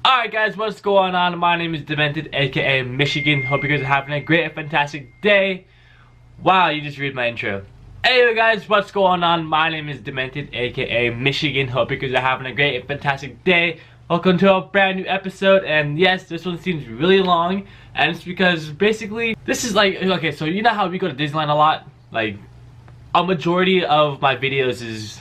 Alright guys, what's going on? My name is Demented, aka Michigan. Hope you guys are having a great and fantastic day. Wow, you just read my intro. Anyway guys, what's going on? My name is Demented, aka Michigan. Hope you guys are having a great and fantastic day. Welcome to a brand new episode, and yes, this one seems really long, and it's because basically, this is like, okay, so you know how we go to Disneyland a lot? Like, a majority of my videos is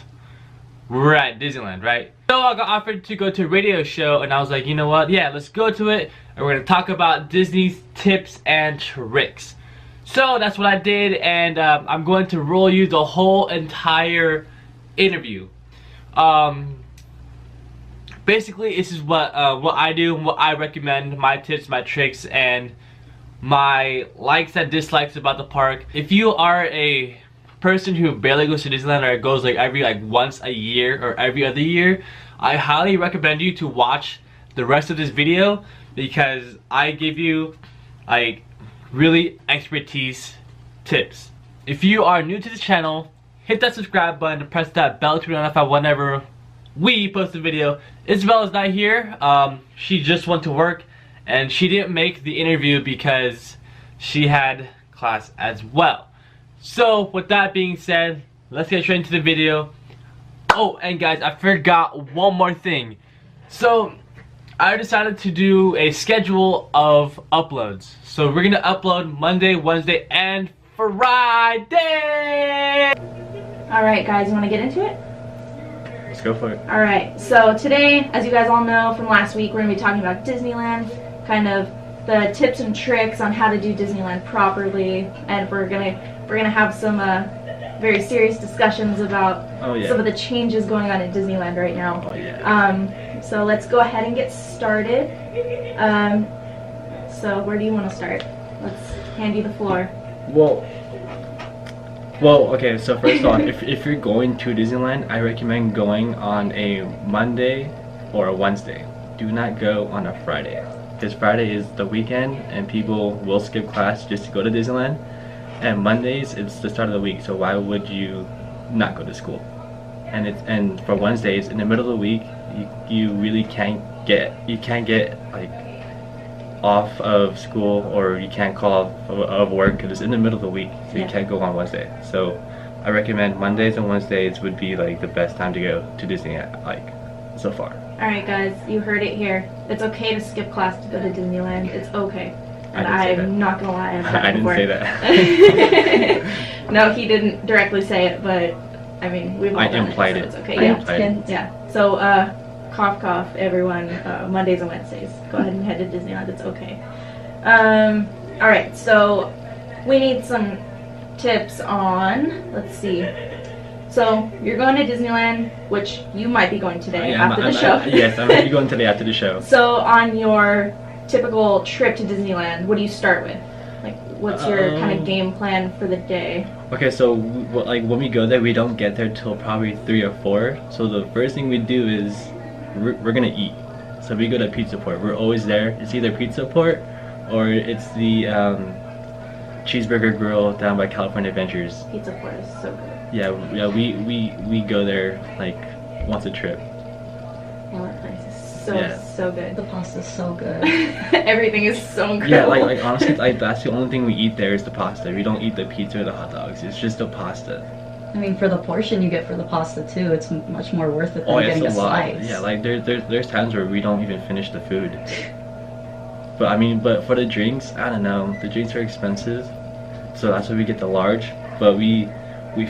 we're at Disneyland, right? So I got offered to go to a radio show, and I was like, you know what, yeah, let's go to it, and we're gonna talk about Disney's tips and tricks. So that's what I did, and I'm going to roll you the whole entire interview. Basically, this is what I do, what I recommend, my tips, my tricks, and my likes and dislikes about the park. If you are a person who barely goes to Disneyland, or goes like every once a year or every other year, I highly recommend you to watch the rest of this video, because I give you like really expertise tips. If you are new to the channel, hit that subscribe button and press that bell to be notified whenever we post a video. Isabella's not here. She just went to work, and she didn't make the interview because she had class as well. So with that being said, let's get straight into the video. Oh, and guys, I forgot one more thing. So I decided to do a schedule of uploads. So we're gonna upload Monday, Wednesday, and Friday. Alright guys, you wanna get into it? Let's go for it. Alright, so today, as you guys all know from last week, we're gonna be talking about Disneyland, kind of the tips and tricks on how to do Disneyland properly, and we're gonna have some very serious discussions about some of the changes going on in Disneyland right now. So let's go ahead and get started. So where do you want to start? Let's hand you the floor. Well, okay, so first off, if you're going to Disneyland, I recommend going on a Monday or a Wednesday. Do not go on a Friday, because Friday is the weekend and people will skip class just to go to Disneyland. And Mondays, it's the start of the week, so why would you not go to school? And for Wednesdays, in the middle of the week, you really can't get like off of school, or you can't call off of work because it's in the middle of the week, so you can't go on Wednesday. So I recommend Mondays and Wednesdays would be like the best time to go to Disney so far. Alright guys, you heard it here. It's okay to skip class to go to Disneyland. It's okay. And I'm not gonna lie, I've done it before. I didn't say that. No, he didn't directly say it, but I mean, we've all done implied it, it. so it's okay. Yeah. So cough cough everyone, Mondays and Wednesdays, go ahead and head to Disneyland. It's okay. Alright, so we need some tips on, let's see, so you're going to Disneyland, which you might be going today after the show. Yes, I'm going to be going today after the show. So on your typical trip to Disneyland, what do you start with? Like, what's your kind of game plan for the day? Okay, so when we go there, we don't get there till probably 3 or 4. So the first thing we do is we're gonna eat. So we go to Pizza Port. We're always there. It's either Pizza Port or it's the Cheeseburger Grill down by California Adventures. Pizza Port is so good. Yeah, we go there like once a trip. Yeah, that place is so good. The pasta's so good. Everything is so good. Yeah, like honestly, that's the only thing we eat there is the pasta. We don't eat the pizza or the hot dogs. It's just the pasta. I mean, for the portion you get for the pasta too, it's much more worth it than getting a slice. Yeah, like there's times where we don't even finish the food. But I mean, but for the drinks, I don't know. The drinks are expensive, so that's why we get the large. But we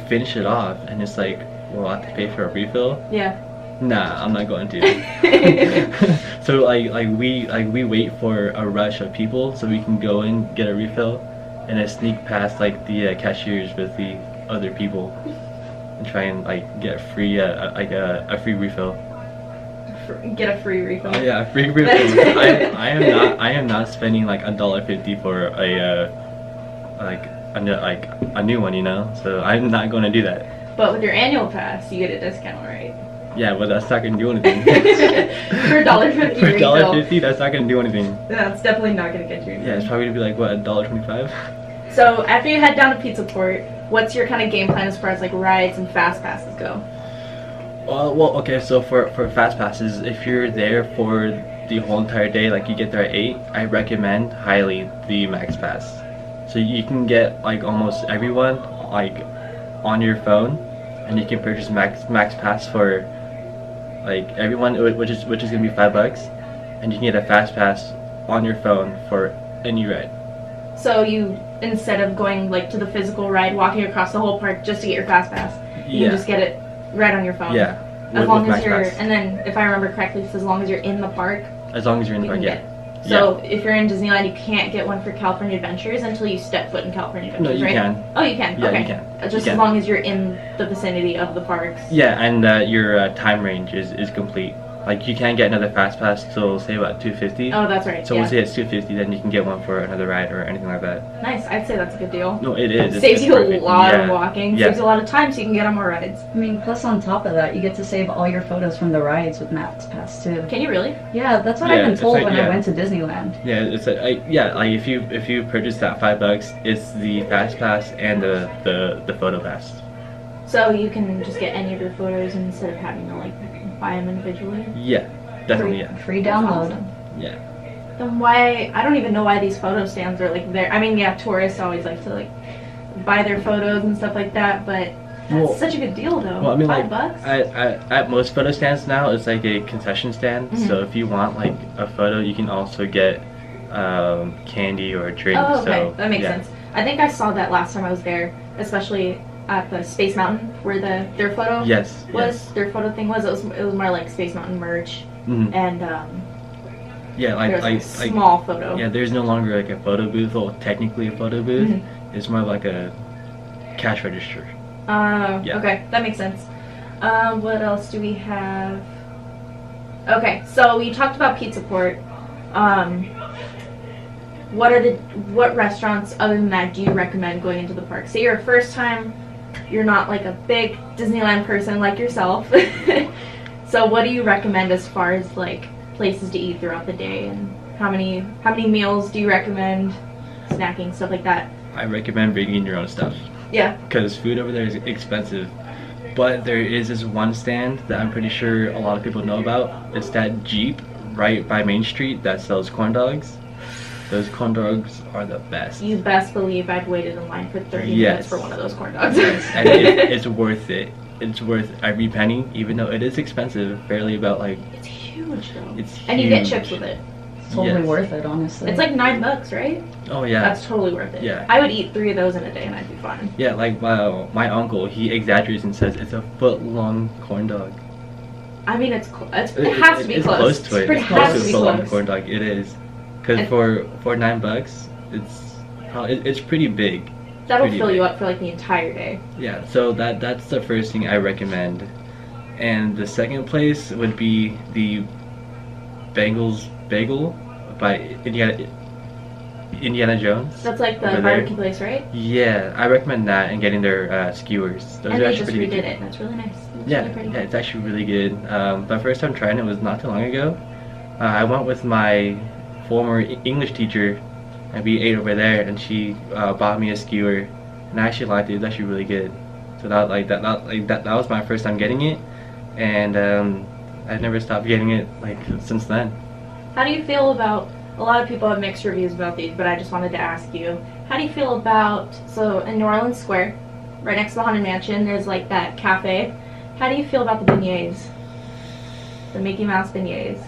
finish it off, and it's like we'll have to pay for a refill. Yeah. Nah, I'm not going to. So like we wait for a rush of people so we can go in, get a refill, and then sneak past like the cashiers with the other people and try and like get free a free refill. Get a free refill. Oh yeah, free refill. I am not spending like $1.50 for a new one, you know. So I'm not going to do that. But with your annual pass, you get a discount, right? Yeah, but that's not gonna do anything. For $1.50 For $1.50, that's not gonna do anything. That's definitely not gonna get you anything. Yeah, it's probably gonna be like what, $1.25. So after you head down to Pizza Port, what's your kind of game plan as far as like rides and fast passes go? Well, okay, so for fast passes, if you're there for the whole entire day, like you get there at 8, I recommend highly the Max Pass. So you can get like almost everyone like on your phone, and you can purchase Max Pass for like everyone, which is gonna be $5, and you can get a Fast Pass on your phone for any ride. So you, instead of going like to the physical ride, walking across the whole park just to get your Fast Pass, you can just get it right on your phone. Yeah. As long as you're, and then if I remember correctly, it's as long as you're in the park. As long as you're in the park, yeah. So if you're in Disneyland, you can't get one for California Adventures until you step foot in California Adventures, right? No, you can. Oh, you can? Yeah, okay. you can. Just as long as you're in the vicinity of the parks. Yeah, and your time range is complete. Like you can't get another Fast Pass till say about 250. Oh, that's right. So once it's 250, then you can get one for another ride or anything like that. Nice. I'd say that's a good deal. No, it is. Saves you perfect. a lot of walking. Yeah. Saves you a lot of time, so you can get on more rides. I mean, plus on top of that, you get to save all your photos from the rides with Max Pass too. Can you really? Yeah, that's what I've been told like, when I went to Disneyland. Yeah, it's like like if you purchase that $5, it's the Fast Pass and the Photo Pass. So you can just get any of your photos instead of having to like buy them individually. Yeah, definitely. Free download. Awesome. Yeah. Then why? I don't even know why these photo stands are like there. I mean, yeah, tourists always like to like buy their photos and stuff like that, but that's such a good deal though. Well, I mean, $5? like at most photo stands now, it's like a concession stand. Mm-hmm. So if you want like a photo, you can also get candy or a drink. Oh, okay, so, that makes sense. I think I saw that last time I was there, especially at the Space Mountain where their photo their photo thing was. It was more like Space Mountain merch and yeah, like small photo. Yeah, there's no longer like a photo booth, or technically a photo booth. It's more like a cash register. Okay, that makes sense. What else do we have? Okay, so we talked about Pizza Port. What restaurants other than that do you recommend going into the park? Say you're a first time, you're not like a big Disneyland person like yourself. So what do you recommend as far as like places to eat throughout the day, and how many meals do you recommend, snacking, stuff like that? I recommend bringing your own stuff. Yeah. Because food over there is expensive. But there is this one stand that I'm pretty sure a lot of people know about. It's that Jeep right by Main Street that sells corn dogs. Those corn dogs are the best. You best believe I've waited in line for 30 minutes for one of those corn dogs. Yes, and it's worth it. It's worth every penny, even though it is expensive. Barely about like. It's huge though. It's huge. And you get chips with it. It's totally worth it, honestly. It's like $9, right? Oh yeah. That's totally worth it. Yeah. I would eat 3 of those in a day and I'd be fine. Yeah, like my uncle, he exaggerates and says it's a foot-long corn dog. I mean, it has to be close. Close to it. It has to be foot-long close. corn dog. It is, because for $9, it's pretty big. That'll fill you up for like the entire day. Yeah, so that's the first thing I recommend, and the second place would be the Bengals Bagel by Indiana Jones. That's like the barbecue place, right? Yeah, I recommend that and getting their skewers. Those and are they actually just pretty redid good. it, and it's really nice. It's actually really good. My first time trying it was not too long ago. I went with my former English teacher, and we ate over there, and she bought me a skewer, and I actually liked it. It was actually really good. So that was my first time getting it, and I've never stopped getting it like since then. How do you feel about? A lot of people have mixed reviews about these, but I just wanted to ask you, how do you feel about, so in New Orleans Square, right next to the Haunted Mansion, there's like that cafe. How do you feel about the beignets? The Mickey Mouse beignets.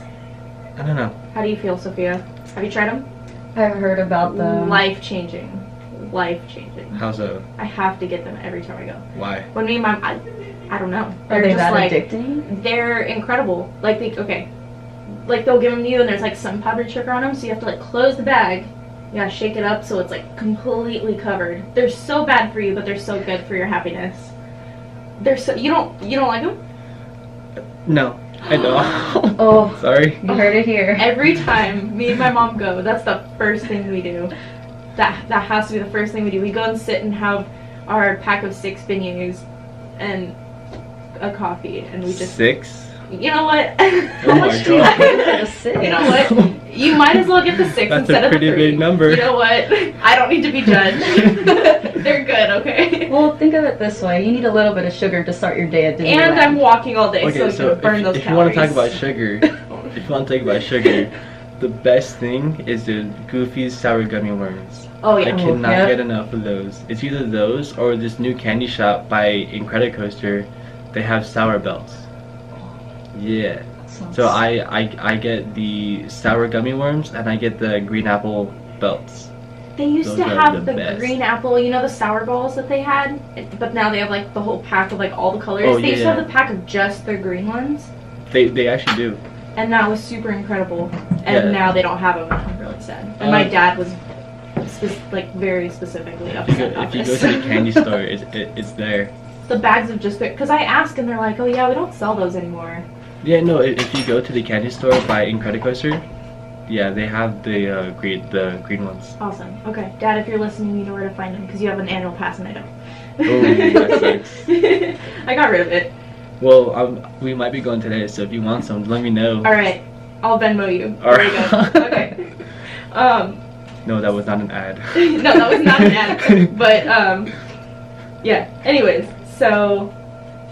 I don't know. How do you feel, Sophia? Have you tried them? I've heard about the... Life-changing. Life-changing. How so? I have to get them every time I go. Why? When me and my... I don't know. Are they just that like, addicting? They're incredible. Like, like they'll give them to you and there's like some powdered sugar on them, so you have to like close the bag. You gotta shake it up so it's like completely covered. They're so bad for you, but they're so good for your happiness. They're so... You don't like them? No. I know. Oh, sorry. You heard it here. Every time me and my mom go, that's the first thing we do. That has to be the first thing we do. We go and sit and have our pack of 6 beignets and a coffee, and we just... 6? You know what? Oh my god. 6. You know what? You might as well get the 6 That's instead a of the 3. pretty big number. You know what? I don't need to be judged. They're good, okay? Well, think of it this way. You need a little bit of sugar to start your day at Disneyland. And I'm walking all day, Okay, so you burn those if calories. you want to talk about sugar, if you want to talk about sugar, the best thing is the Goofy's sour gummy worms. Oh I yeah. cannot yeah. get enough of those. It's either those or this new candy shop by Incredicoaster. They have sour belts. Yeah. Sounds- So I get the sour gummy worms and I get the green apple belts. They used Those to are have the the best. green apple, you know, the sour balls that they had, but now they have like the whole pack of like all the colors. Oh, They used to have yeah. the pack of just the green ones, They actually do. and that was super incredible. And Yeah. now they don't have them. I'm really sad. And my Um, dad was like very specifically upset about If you go this. to the candy store, it's there. The bags of just because I asked and they're like, oh yeah, we don't sell those anymore. Yeah, no. If you go to the candy store by Incredicoaster, yeah, they have the green ones. Awesome. Okay, Dad, if you're listening, you know where to find them because you have an annual pass and I don't. Oh, that sucks. I got rid of it. Well, we might be going today, so if you want some, let me know. All right, I'll Venmo you. All There you right. go. Okay. No, that was not an ad. No, that was not an ad. But yeah. Anyways, so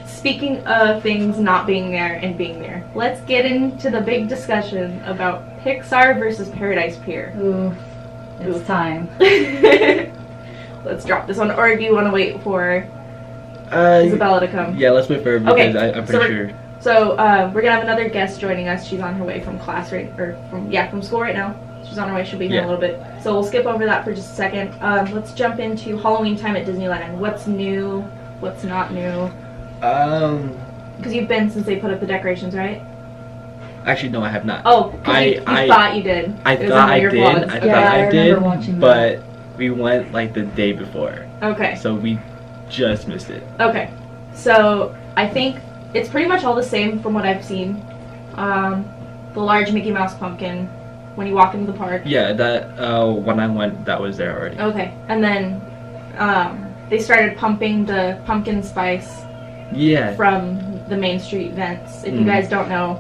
speaking of things not being there and being there, let's get into the big discussion about Pixar versus Paradise Pier. Ooh, it's time. Let's drop this one, or do you want to wait for Uh, Isabella to come? Yeah, let's wait for her because Okay, I'm so pretty we're- sure. So we're gonna have another guest joining us. She's on her way from class from school right now. She's on her way. She'll be here in a Yeah. little bit. So we'll skip over that for just a second. Let's jump into Halloween time at Disneyland. What's new? What's not new? Because you've been since they put up the decorations, right? Actually, no, I have not. Oh, 'cause you thought you did. I It was thought in I your did. vlogs. I Okay. Yeah, thought I I did, remember watching but we went like the day before, Okay. so we just missed it. Okay. So I think it's pretty much all the same from what I've seen. The large Mickey Mouse pumpkin when you walk into the park. Yeah, that when I went, that was there already. Okay. And then they started pumping the pumpkin spice Yeah. from the Main Street vents. If you Mhm. guys don't know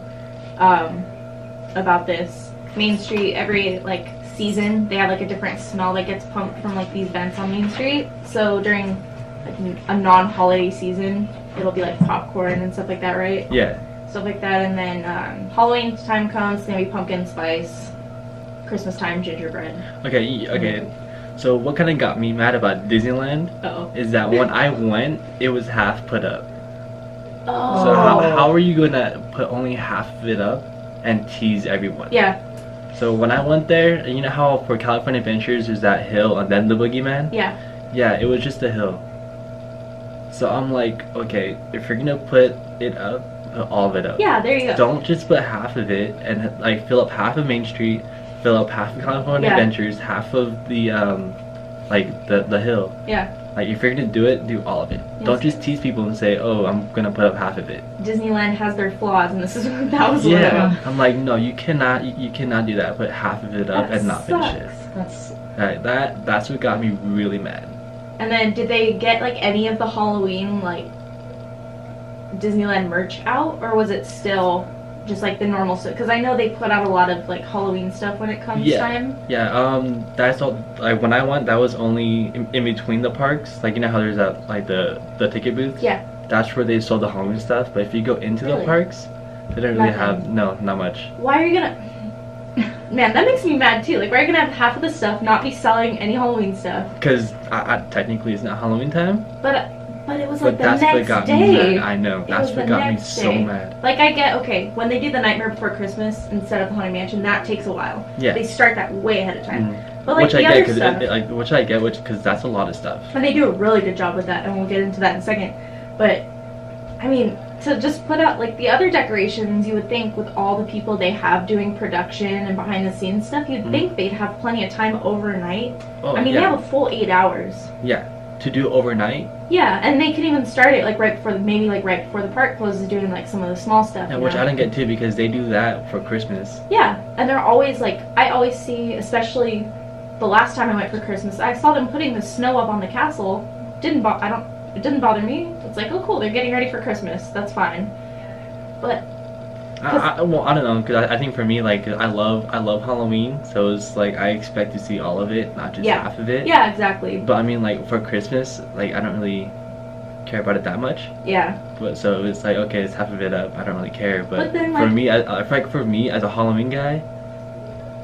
about this, Main Street every like season they have like a different smell that gets pumped from like these vents on Main Street. So during like a non-holiday season, it'll be like popcorn and stuff like that, right? Yeah. Stuff like that. And then Halloween time comes, it's gonna be pumpkin spice. Christmas time, gingerbread. Okay. So what kind of got me mad about Disneyland Uh-oh. is that when I went, it was half put up. Oh. So how are you gonna put only half of it up and tease everyone? Yeah. So when I went there, you know how for California Adventures there's that hill and then the boogeyman? Yeah. Yeah, it was just a hill. So I'm like, okay, if you're gonna put it up, put all of it up. Yeah, there you go. Don't just put half of it and like fill up half of Main Street, fill up half of California Yeah. Adventures, half of the like the hill. Yeah. Like if you're gonna do it, do all of it. Yes. Don't just tease people and say, oh, I'm gonna put up half of it. Disneyland has their flaws, and this is that was one of Yeah, them. I'm like, no, you cannot do that. Put half of it up That and not finish it. sucks. That's That's what got me really mad. And then, did they get like any of the Halloween like Disneyland merch out, or was it still just like the normal stuff? Because I know they put out a lot of like Halloween stuff when it comes Yeah. time. Yeah, that's all. Like when I went, that was only in between the parks. Like you know how there's that like the ticket booth. Yeah. That's where they sold the Halloween stuff. But if you go into Really? the parks, they don't really Nothing. have not much. Why are you gonna? Man, that makes me mad too. Like, why are you gonna have half of the stuff not be selling any Halloween stuff? Because technically it's not Halloween time. But it was like But the that's what next got day. me mad. I know. It That's was what the got me next so day. mad. Like I get okay when they do the Nightmare Before Christmas instead of the Haunted Mansion, that takes a while. Yeah. They start that way ahead of time. Mhm. But like Which the I get, other because stuff, because that's a lot of stuff. and they do a really good job with that, and we'll get into that in a second. But I mean, to just put out like the other decorations, you would think with all the people they have doing production and behind the scenes stuff, you'd Mhm. think they'd have plenty of time overnight. Oh, I mean, yeah. they have a full 8 hours. Yeah. To do overnight, Yeah, and they can even start it like right before the park closes, doing like some of the small stuff. yeah, you which know? I don't get too because they do that for Christmas. Yeah, and they're always like, I always see, especially the last time I went for Christmas, I saw them putting the snow up on the castle. It didn't bother me. It's like, oh cool, they're getting ready for Christmas. That's fine. But I don't know, because I think for me, like, I love Halloween, so it's like I expect to see all of it, not just Yeah. half of it. yeah, exactly. But I mean, like, for Christmas, like, I don't really care about it that much. Yeah. But so it's like, okay, it's half of it up. I don't really care. But then, for like- me, I feel like for me as a Halloween guy,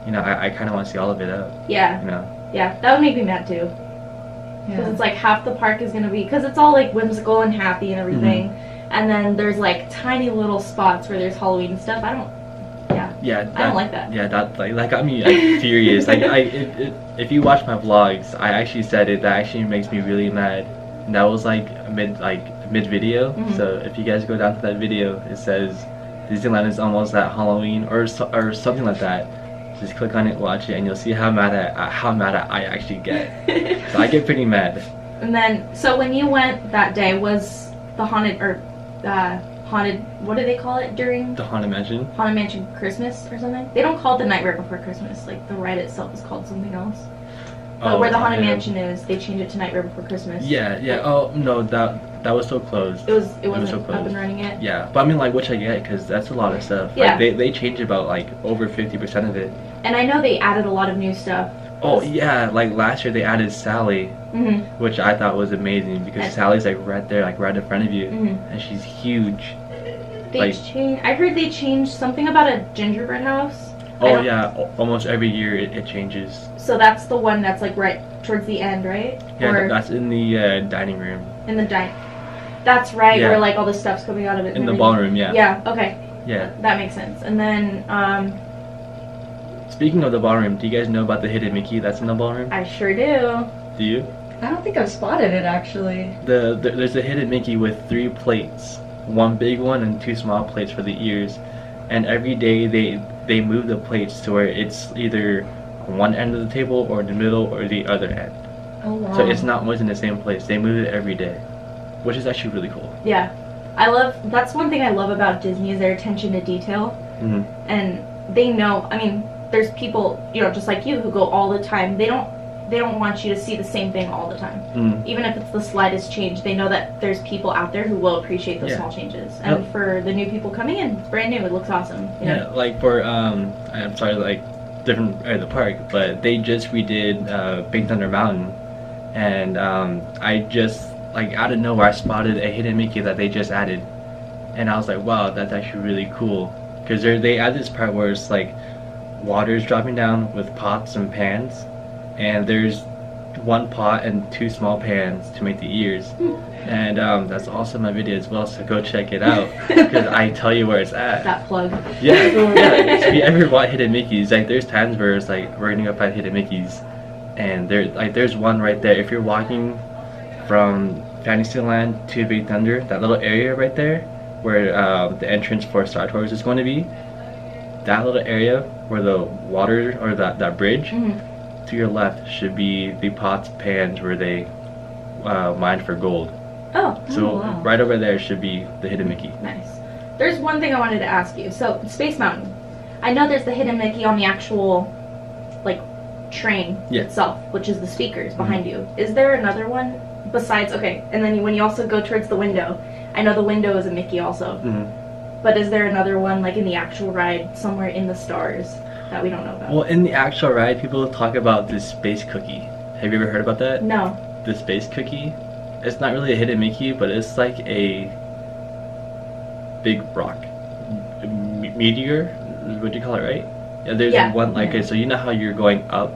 you know, I kind of want to see all of it up. Yeah. You know. Yeah, that would make me mad too. Because it's like half the park is gonna be, because it's all like whimsical and happy and everything, and then there's like tiny little spots where there's Halloween stuff. I don't like that. Yeah, that got me like, furious. Like if you watch my vlogs, I actually said it. That actually makes me really mad. And that was like mid video. Mm-hmm. So if you guys go down to that video, it says Disneyland is almost at Halloween or something like that. Just click on it, watch it, and you'll see how mad I actually get. So I get pretty mad. And then, so when you went that day, was the haunted what do they call it during The Haunted Mansion. Haunted Mansion Christmas or something? They don't call it the Nightmare Before Christmas. Like the ride itself is called something else. But where the Haunted Mansion is, they changed it to Nightmare Before Christmas. Yeah. Oh no, that was so closed. It wasn't so up closed. and running yet. Yeah, but I mean, like, which I get, because that's a lot of stuff. Yeah. Like, they changed about like over 50% of it. And I know they added a lot of new stuff. Oh yeah, like last year they added Sally, which I thought was amazing because Sally's like right there, like right in front of you, and she's huge. I heard they changed something about a gingerbread house. Oh yeah, almost every year it changes. So that's the one that's like right towards the end, right? Yeah, or that's in the dining room. in the dining. That's right, Yeah. where like all the stuff's coming out of it. In and the everything. ballroom, yeah. Yeah. Okay. Yeah. That makes sense. And then Speaking of the ballroom, do you guys know about the hidden Mickey that's in the ballroom? I sure do. Do you? I don't think I've spotted it actually. There's a hidden Mickey with 3 plates, 1 big one and 2 small plates for the ears, and every day they move the plates to where it's either on one end of the table or in the middle or the other end. Oh wow. So it's not always in the same place. They move it every day, which is actually really cool. Yeah. That's one thing I love about Disney is their attention to detail. And they know, I mean, there's people, you know, just like you who go all the time. They don't want you to see the same thing all the time. Even if it's the slightest change, they know that there's people out there who will appreciate those small changes. And for the new people coming in, it's brand new. It looks awesome. You know? Like for I'm sorry, like different area of the park, but they just redid Big Thunder Mountain, and I just like out of nowhere I spotted a hidden Mickey that they just added, and I was like, wow, that's actually really cool, because they added this part where it's like water's dropping down with pots and pans, and there's 1 pot and 2 small pans to make the ears. And that's also my video as well, so go check it out because I tell you where it's at. That plug. Yeah. If you ever want hidden Mickeys, like there's times where it's like we're gonna go find hidden Mickeys, and there's one right there. If you're walking from Fantasyland to Big Thunder, that little area right there where the entrance for Star Tours is going to be, that little area where the water or that bridge to your left should be the pots, pans where they mine for gold. So wow. right over there should be the hidden Mickey. Nice. There's one thing I wanted to ask you. So Space Mountain, I know there's the hidden Mickey on the actual like train itself, which is the speakers behind you. Is there another one besides? Okay, and then when you also go towards the window, I know the window is a Mickey also. But is there another one like in the actual ride somewhere in the stars that we don't know about? Well, in the actual ride, people talk about the space cookie. Have you ever heard about that? No. The space cookie? It's not really a hidden Mickey, but it's like a big rock. Meteor? What do you call it, right? Yeah, there's one like it. So you know how you're going up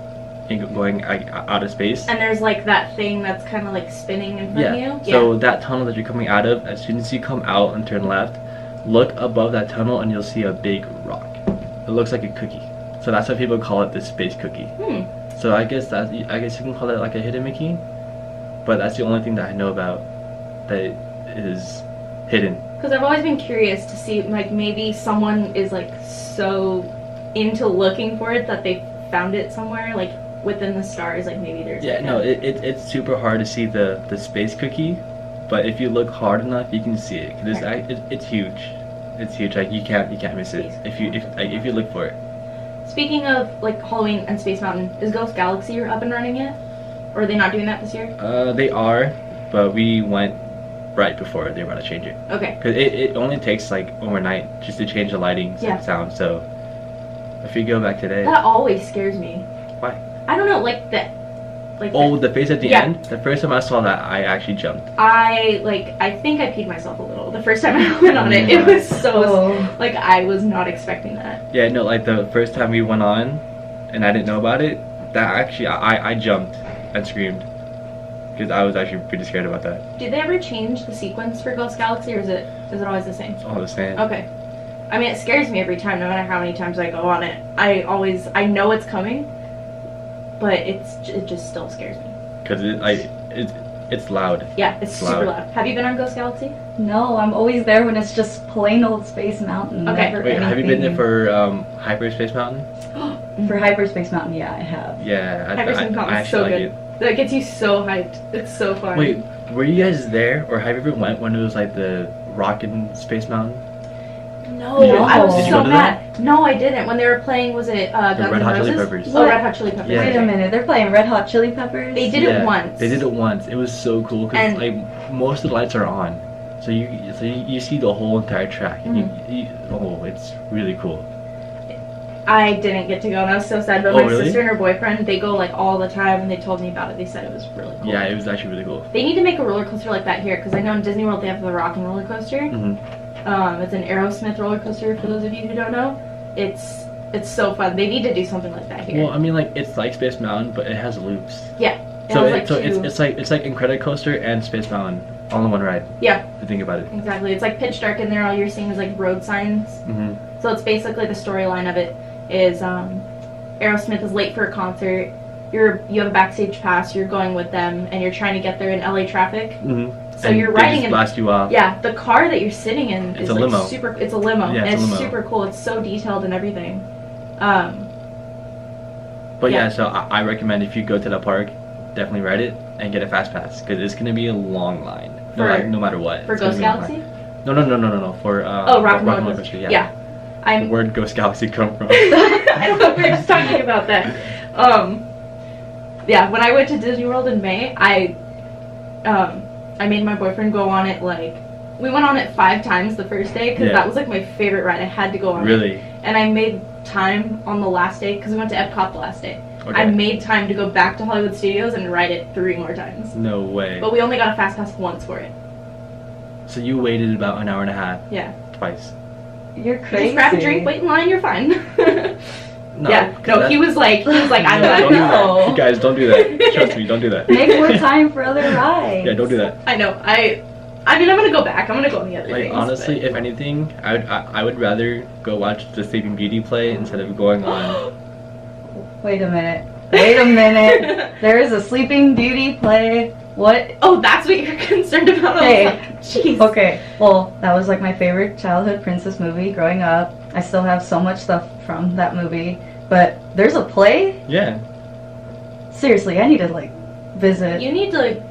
and going out of space? And there's like that thing that's kind of like spinning in front of you? So that tunnel that you're coming out of, as soon as you come out and turn left, look above that tunnel and you'll see a big rock. It looks like a cookie. So that's why people call it the space cookie. So I guess you can call it like a hidden Mickey, but that's the only thing that I know about that is hidden. Because I've always been curious to see, like, maybe someone is like so into looking for it that they found it somewhere, like within the stars. Like maybe there's. Yeah, no, it's super hard to see the space cookie, but if you look hard enough, you can see it. It's huge. It's huge. Like you can't miss it if you look for it. Speaking of like Halloween and Space Mountain, is Ghost Galaxy up and running yet? Or are they not doing that this year? They are, but we went right before they were about to change it. Okay. Because it only takes like overnight just to change the lighting and sound. So if you go back today. That always scares me. Why? I don't know, like like. Oh, the face at the Yeah. end. The first time I saw that, I actually jumped. I think I peed myself a little the first time I went on it. It was so like I was not expecting that. Yeah, no, like the first time we went on, and I didn't know about it. That actually, I jumped and screamed because I was actually pretty scared about that. Did they ever change the sequence for Ghost Galaxy, or is it always the same? It's all the same. Okay. I mean, it scares me every time, no matter how many times I go on it. I know it's coming, but it just still scares me. Cause it's loud. Yeah, it's super loud. Have you been on Ghost Galaxy? No, I'm always there when it's just plain old Space Mountain. Okay. Never Wait, have you been there anything. for Hyperspace Mountain? For Hyperspace Mountain? Yeah, I have. Yeah, Hyperspace Mountain is so good. That gets you so hyped. It's so fun. Wait, were you guys there, or have you ever went when it was like the Rockin' Space Mountain? No, No. I was Did you so go to mad. No, I didn't. When they were playing, was it Guns Red N' Hot Chili Roses? Peppers. Oh, Red Hot Chili Peppers. Yeah. Wait a minute, they're playing Red Hot Chili Peppers? They did it once. They did it once. It was so cool because And- like most of the lights are on, so you see the whole entire track, and it's really cool. I didn't get to go, and I was so sad. But Oh, my really? sister and her boyfriend, they go like all the time, and they told me about it. They said it was really cool. Yeah, it was actually really cool. They need to make a roller coaster like that here, because I know in Disney World they have the Rockin' roller coaster. Hmm. It's an Aerosmith roller coaster. For those of you who don't know, it's so fun. They need to do something like that here. Well, I mean, like it's like Space Mountain, but it has loops. Yeah. It So has, like, two- it's like Incredicoaster and Space Mountain all in one ride. Yeah. If you think about it. Exactly. It's like pitch dark in there. All you're seeing is like road signs. Hmm. So it's basically the storyline of it is Aerosmith is late for a concert. You have a backstage pass. You're going with them, and you're trying to get there in LA traffic. Hmm. So you're riding in. blast you off. Yeah, the car that you're sitting in It's is a like limo. super. It's a limo, Yeah, and it's a it's limo. super cool. It's so detailed and everything. But Yeah. yeah, so I recommend if you go to the park, definitely ride it and get a fast pass because it's gonna be a long line. No matter what. For It's gonna Ghost be a long Galaxy. line. No. For Rock and Roller Roller Coaster. Coaster. Yeah. I'm. Where'd Ghost Galaxy come from? I don't know. We were just talking about that. Yeah. When I went to Disney World in May, I made my boyfriend go on it. Like, we went on it 5 times the first day because Yeah. that was like my favorite ride. I had to go on it. Really? And I made time on the last day because we went to Epcot the last day. Okay. I made time to go back to Hollywood Studios and ride it 3 more times. No way. But we only got a fast pass once for it. So you waited about an hour and a half Yeah. twice. You're You crazy. just grab a drink, wait in line, you're fine. No. Yeah. No, he was like, I'm Don't not. do No. that. Guys, don't do that. Trust me, don't do that. Make more time for other rides. Yeah, don't do that. I know. I mean, I'm gonna go back. I'm gonna go on the other Like things. honestly, if anything, I would rather go watch the Sleeping Beauty play instead of going on. Wait a minute. Wait a minute. There is a Sleeping Beauty play. What? Oh, that's what you're concerned about? Hey. I was like, jeez. Okay, well, that was like my favorite childhood princess movie growing up. I still have so much stuff from that movie. But there's a play? Yeah. Seriously, I need to like visit. You need to, like,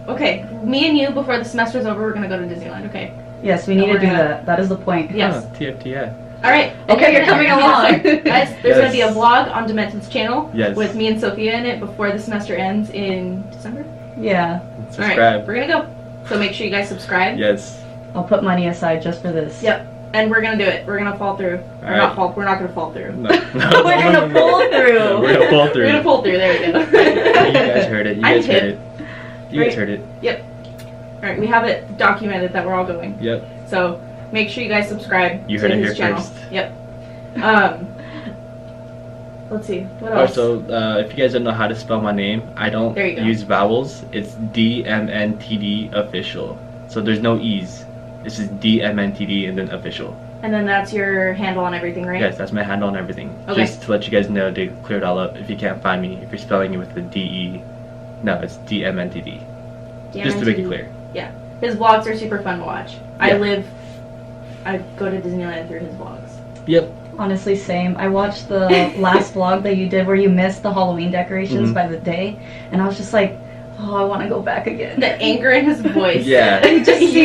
okay, me and you, before the semester's over, we're gonna go to Disneyland, okay? Yes, we need No, to do we're gonna- that. That is the point. Yes. Huh, TFT, yeah. Alright. Okay, you're coming along. Guys, there's gonna be a Yes. vlog on Demented's channel Yes. with me and Sophia in it before the semester ends in December. Yeah, Subscribe. Alright, we're gonna go. So make sure you guys subscribe. Yes. I'll put money aside just for this. Yep. And we're gonna do it. We're gonna fall through. Or Alright. not fall. We're not gonna fall through. No. We're gonna pull through. We're gonna pull through. We're gonna pull through. There we go. You guys heard it. You I'm guys heard hip. it. You guys Right. heard it. Yep. Alright, we have it documented that we're all going. Yep. So make sure you guys subscribe You to heard it his here channel. first. Yep. Let's see. What Alright, else? so if you guys don't know how to spell my name, I don't There you go. use vowels. It's DMNTD official. So there's no E's. This is DMNTD and then official. And then that's your handle on everything, right? Yes, that's my handle and everything. Okay. Just to let you guys know to clear it all up. If you can't find me, if you're spelling it with the DE, no, it's DMNTD. Just to make it clear. Yeah. His vlogs are super fun to watch. Yeah. I go to Disneyland through his vlogs. Yep. Honestly, same. I watched the last vlog that you did where you missed the Halloween decorations Mhm. by the day, and I was just like, oh, I want to go back again. The anger in his voice. Yeah. you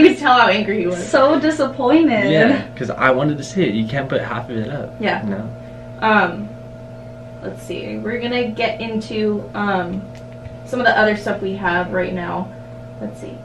could tell how angry he was. So disappointed. Yeah, because I wanted to see it. You can't put half of it up. Yeah. You know? Let's see. We're gonna get into some of the other stuff we have right now. Let's see.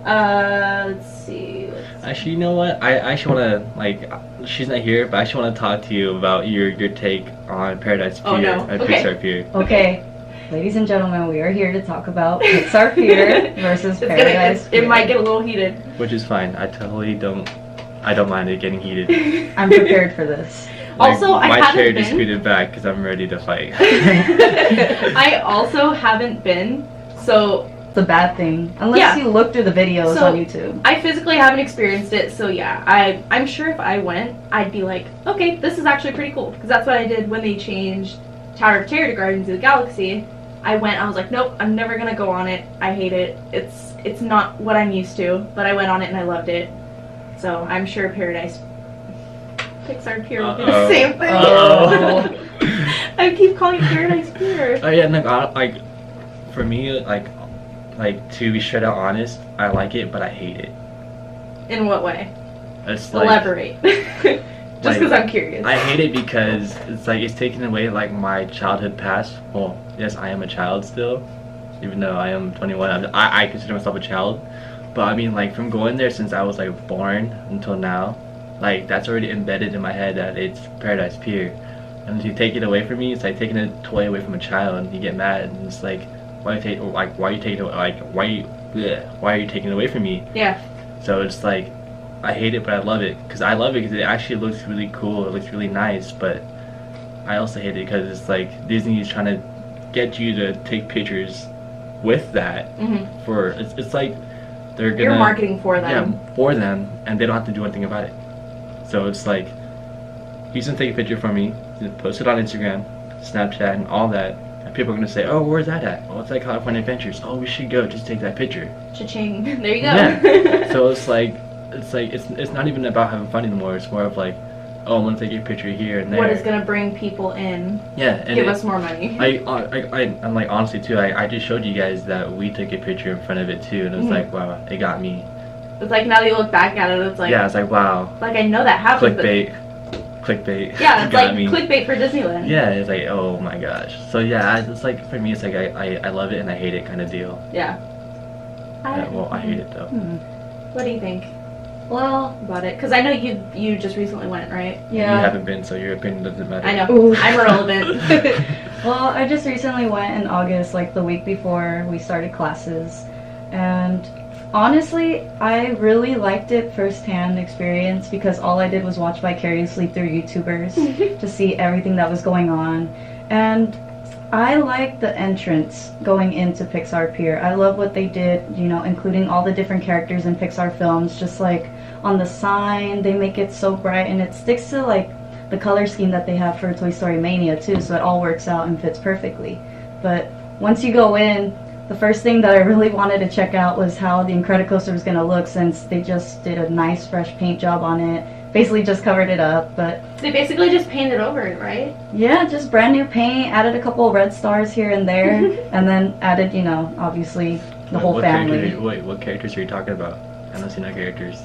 Let's see. Actually, you know what? I actually want to, like, she's not here, but I actually want to talk to you about your take on Paradise Pier Oh, no. and Okay. Pixar Pier. Okay, ladies and gentlemen, we are here to talk about Pixar Pier versus Paradise Pier. It might get a little heated. Which is fine. I don't mind it getting heated. I'm prepared for this. Also, I my haven't chair been. just scooted back because I'm ready to fight. I also haven't been, so It's a bad thing. Unless Yeah. you look through the videos So- on YouTube. I physically haven't experienced it, so yeah, I'm sure if I went, I'd be like, okay, this is actually pretty cool, because that's what I did when they changed Tower of Terror to Guardians of the Galaxy. I was like, nope, I'm never gonna go on it. I hate it. It's not what I'm used to, but I went on it and I loved it. So I'm sure Pixar Pier will do the Uh-oh. same thing. Uh-oh. I keep calling it Paradise Pier. Oh yeah, no, like for me, like to be straight out honest, I like it, but I hate it. In what way? It's like, Elaborate. Just because I'm curious. I hate it because it's like it's taking away like my childhood past. Well, yes, I am a child still, even though I am 21. I consider myself a child, but I mean like from going there since I was like born until now, like that's already embedded in my head that it's Paradise Pier. And if you take it away from me, it's like taking a toy away from a child, and you get mad, and it's like, why are you taking it away from me? Yeah. So it's like, I hate it, but I love it because it actually looks really cool. It looks really nice, but I also hate it because it's like Disney is trying to get you to take pictures with that for it's like they're gonna You're marketing for them. yeah, for them, and they don't have to do anything about it. So it's like, he's gonna take a picture from me, post it on Instagram, Snapchat, and all that, and people are gonna say, "Oh, where's that at? Oh, it's like California Adventures. Oh, we should go. Just take that picture." Cha-ching. There you go. Yeah. So it's not even about having fun anymore. It's more of like, oh, I'm gonna take a picture here and there. What is gonna bring people in? Yeah, and Give us more money. I'm like, honestly too. I just showed you guys that we took a picture in front of it too, and it was like, wow, it got me. It's like now that you look back at it, it's like, Yeah, it's like, wow, like I know that happened. clickbait. Yeah, it's got like me. clickbait for Disneyland. Yeah, it's like, oh my gosh. So yeah, it's like, for me, it's like I love it and I hate it kind of deal. Yeah. Well, I hate it though. What do you think Well, about it? Because I know you just recently went, right? yeah. You haven't been, so your opinion doesn't matter. I know. Ooh. I'm irrelevant. Well, I just recently went in August, like the week before we started classes, and honestly, I really liked it firsthand experience because all I did was watch vicariously through YouTubers to see everything that was going on, and I like the entrance going into Pixar Pier. I love what they did, including all the different characters in Pixar films, just like on the sign, they make it so bright, and it sticks to like the color scheme that they have for Toy Story Mania too, so it all works out and fits perfectly. But once you go in, the first thing that I really wanted to check out was how the Incredicoaster was going to look, since they just did a nice fresh paint job on it. Basically just covered it up, but They basically just painted over it, right? yeah, just brand new paint, added a couple of red stars here and there, and then added, obviously the whole What family. What characters are you talking about? I don't see no characters.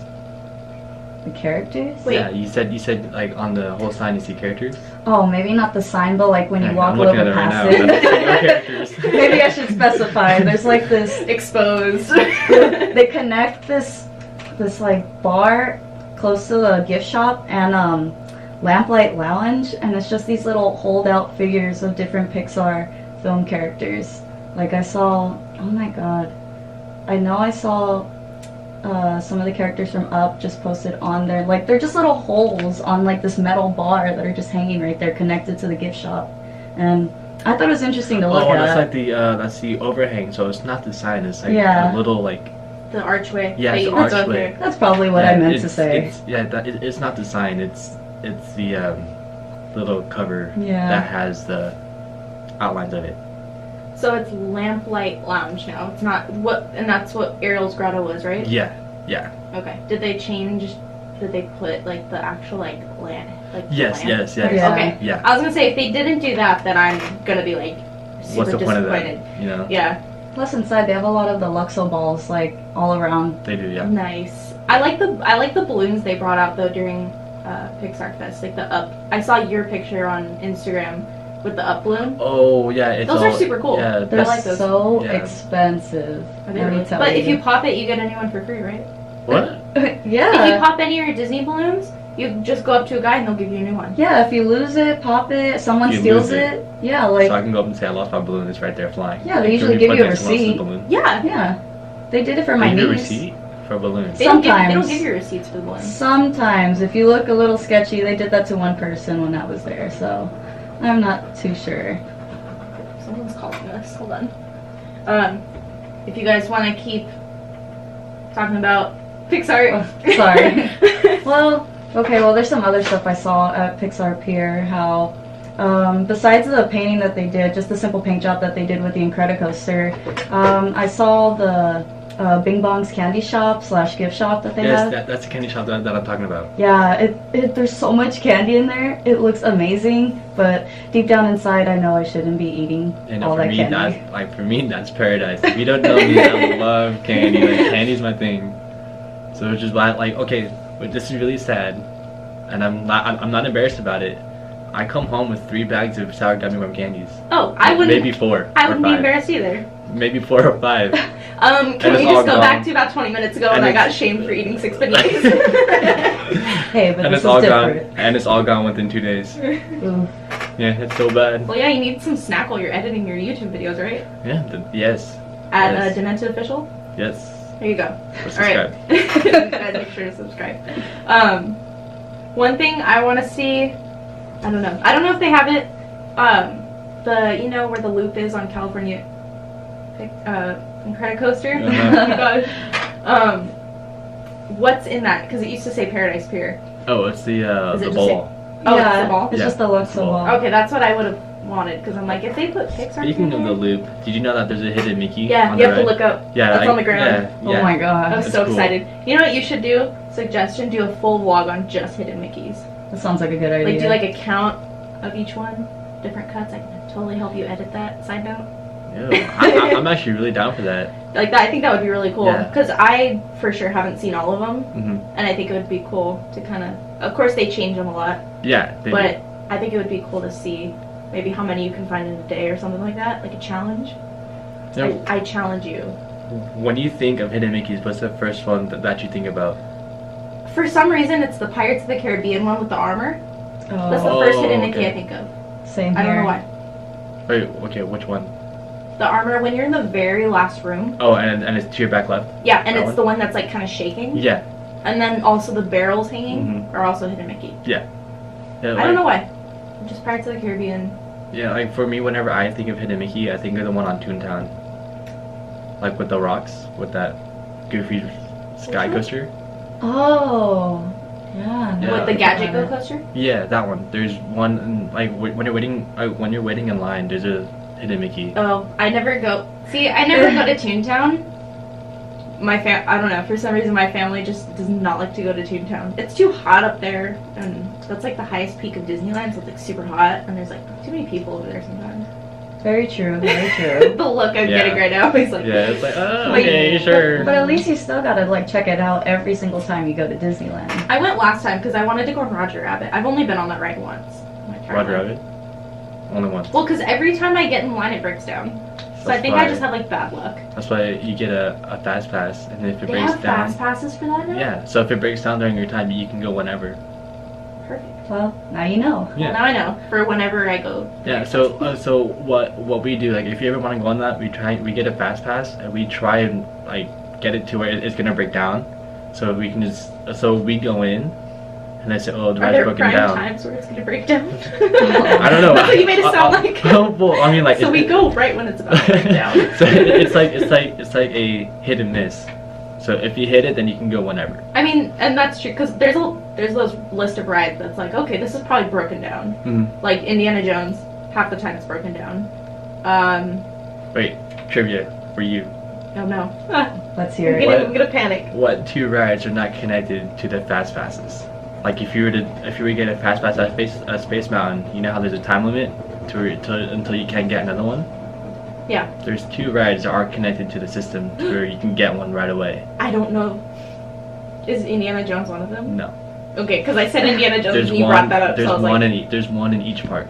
The characters? Wait. Yeah, you said like on the whole sign you see characters. Oh, maybe not the sign, but like when you Yeah, walk I'm a little looking bit at past it right now. I don't see no it. characters. Maybe I should specify. There's like this. Exposed. They connect this like bar close to the gift shop and Lamplight Lounge, and it's just these little holdout figures of different Pixar film characters. Like I saw, oh my god, I know I saw some of the characters from Up just posted on there. Like they're just little holes on like this metal bar that are just hanging right there, connected to the gift shop, and I thought it was interesting to look Oh, at. that's the overhang. So it's not the sign. It's like Yeah. a little like. The archway. Yeah, that it's you the look up archway. there. That's probably what I meant to say. It's not the sign. It's the little cover Yeah. that has the outlines of it. So it's Lamplight Lounge now. It's not and that's what Ariel's Grotto was, right? Yeah. Okay. Did they change? Did they put like the actual like lamp? Like the Yes. lamp? Yeah. Okay. Yeah. I was gonna say if they didn't do that, then I'm gonna be like super What's the point of disappointed. that? You know. Yeah. Plus inside they have a lot of the Luxo balls like all around. They do. Yeah. Nice. I like the balloons they brought out though during Pixar Fest, like the Up. I saw your picture on Instagram with the up balloon. Oh yeah, Those are super cool. Yeah, They're I like those. so Yeah. expensive. Are they let me really? tell But you. if you pop it, you get a new one for free, right? what? Yeah. If you pop any of your Disney balloons, you just go up to a guy and they'll give you a new one. Yeah, if you lose it, pop it, someone You steals lose it. it. Yeah, like So I can go up and say I lost my balloon. It's right there flying. Yeah, they Like, usually you give put you a next to someone else's receipt. balloon. Yeah. yeah. They did it for They my give you a niece. receipt for balloons. They don't Sometimes. give you receipts for the balloons. Sometimes, if you look a little sketchy, they did that to one person when I was there, so I'm not too sure. Someone's calling us. Hold on. If you guys want to keep talking about Pixar. Oh, sorry. Well, okay, well, there's some other stuff I saw at Pixar Pier, how besides the painting that they did, just the simple paint job that they did with the Incredicoaster, I saw the Bing Bong's candy shop / gift shop that they Yes, have. that's the candy shop that I'm talking about. Yeah, there's so much candy in there. It looks amazing, but deep down inside, I know I shouldn't be eating And all for that me, candy. that's paradise. If you don't know me, I love candy. Like candy's my thing. So which is why, like, okay, but this is really sad, and I'm not embarrassed about it. I come home with 3 bags of sour gummy worm candies. Oh, I wouldn't. Maybe 4. I or wouldn't be 5. embarrassed either. Maybe 4 or 5. Can And we it's all just go back gone. to about 20 minutes ago And when I got it's- shamed for eating 6 bananas? Hey, but And this it's all is gone. different. And it's all gone within 2 days. Ooh. Yeah, it's so bad. Well, yeah, you need some snack while you're editing your YouTube videos, right? Yeah. Yes. At Yes. Demented Official. Yes. There you go. Or All right. subscribe. Guys, make sure to subscribe. One thing I want to see, I don't know if they have it. You know where the loop is on California, Incredicoaster. Uh-huh. Oh my gosh. What's in that? Because it used to say Paradise Pier. Oh, it's Is the it just ball. Oh, yeah, it's the ball. It's Yeah, just the Luxo it's the ball. ball. Okay, that's what I would have wanted. Because I'm like, if they put Pixar. Speaking in of the there- loop, did you know that there's a hidden Mickey? Yeah, on you the have to ride? look up. Yeah, That's like, on the ground. Yeah, Oh yeah. my god. I'm That's so cool. excited. You know what you should do? Suggestion: do a full vlog on just hidden Mickeys. That sounds like a good idea. Like do like a count of each one, different cuts. I can totally help you edit that. Side note. Yeah, I'm actually really down for that. Like that, I think that would be really cool. Yeah. Because I for sure haven't seen all of them, Hmm. and I think it would be cool to kind of. Of course, they change them a lot, Yeah, they but I think it would be cool to see maybe how many you can find in a day or something like that, like a challenge. do. Now, I challenge you. when you think of hidden Mickeys, what's the first one that you think about? For some reason, it's the Pirates of the Caribbean one with the armor. That's the Oh, first hidden Mickey okay. I think of. same I don't here. know why. Wait, okay, which one? The armor when you're in the very last room. Oh, and it's to your back left. Yeah, and That it's one? the one that's like kind of shaking. Yeah, And then also the barrels hanging Mhm. are also hidden Mickey. yeah. I don't know why. Just Pirates of the Caribbean. Yeah, like for me, whenever I think of hidden Mickey, I think of the one on Toontown. Like with the rocks, with that goofy sky one? coaster. Oh, yeah. Yeah. With the Gadget Go Go coaster. Yeah, that one. There's one like when you're waiting in line. There's a hidden Mickey. Oh, I never go. See, I never go to Toontown. I don't know. For some reason, my family just does not like to go to Toontown. It's too hot up there, and that's like the highest peak of Disneyland, so it's like super hot, and there's like too many people over there sometimes. Very true, very true. The look I'm Yeah. getting right now is like, Yeah, it's like oh, Wait, okay, sure. But at least you still gotta like check it out every single time you go to Disneyland. I went last time because I wanted to go on Roger Rabbit. I've only been on that ride once. Roger Rabbit. Only one. Well, because every time I get in line, it breaks down. So I think I just have like bad luck. That's why you get a fast pass, and if it They breaks have down, fast passes for that now? yeah. So if it breaks down during your time, you can go whenever. Perfect. Well, now you know. Yeah. Well, now I know for whenever I go. Yeah. So what we do, like if you ever want to go on that, we get a fast pass and we try and like get it to where it's gonna break down, so we can we go in, and they say, oh, the Are ride's there broken prime down. times where it's gonna break down? I don't know. That's what you made it sound like. Well, I mean, like So we go right when it's about to break down. So it's like a hit and miss. So if you hit it, then you can go whenever. I mean, and that's true because there's those list of rides that's like, okay, this is probably broken down. Mm. Like Indiana Jones, half the time it's broken down. Wait, trivia for you. Oh no. Let's hear it. What? I'm gonna panic. What 2 rides are not connected to the fast passes? Like if you were to get a fast pass at Space Mountain, you know how there's a time limit until you can get another one. Yeah. There's 2 rides that are connected to the system where you can get one right away. I don't know. Is Indiana Jones one of them? No. Okay, because I said Indiana Jones There's and you one. brought that up, There's so I was one like, in there's one in each park.